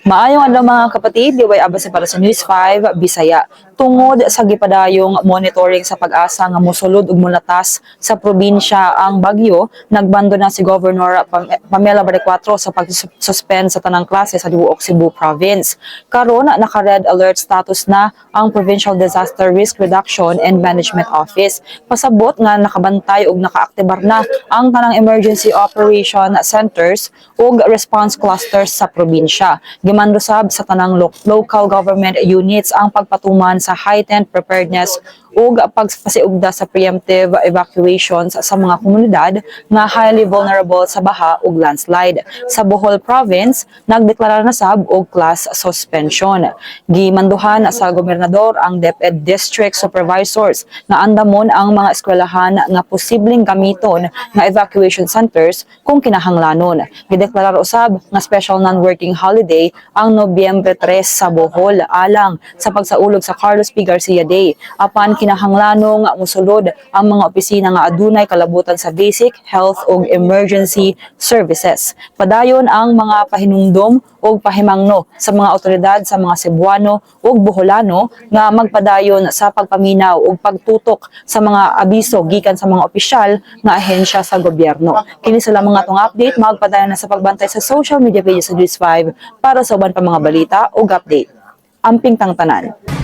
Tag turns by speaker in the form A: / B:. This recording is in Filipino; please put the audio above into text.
A: Maayong adlaw mga kapatid, diway abase para sa News 5 Bisaya. Tungod sa gipadayong monitoring sa pag-asa nga mosulod ug mulatas sa probinsya ang bagyo, nagbando na si Governor Pamela Barrecuatro sa pag-suspend sa tanang klase sa Duog Cebu Province. Karon naka-red alert status na ang Provincial Disaster Risk Reduction and Management Office. Pasabot nga nakabantay ug nakaaktibar na ang tanang emergency operation centers ug response clusters sa probinsya. Gimando sab sa tanang local government units ang pagpatuman sa heightened preparedness ug pagpasiugda sa preemptive evacuations sa mga komunidad nga highly vulnerable sa baha ug landslide. Sa Bohol Province, nagdeklara na sab og class suspension. Gimanduhan sa gobernador ang DepEd District Supervisors nga andamon ang mga eskwelahan nga posibleng gamiton nga evacuation centers kung kinahanglanon. Gideklarar usab nga special non-working holiday ang Nobyembre 3 sa Bohol alang sa pagsaulog sa Carlos P. Garcia Day apan kinahanglanong mosulod ang mga opisina nga adunay kalabutan sa basic health ug emergency services. Padayon ang mga pahinumdom ug pahimangno sa mga awtoridad sa mga Cebuano ug Boholano nga magpadayon sa pagpaminaw ug pagtutok sa mga abiso gikan sa mga opisyal nga ahensya sa gobyerno. Kini sila mga atong update, magpadayon na sa pagbantay sa social media pages sa News 5 para sa uban pa mga balita ug update. Amping tang tanan.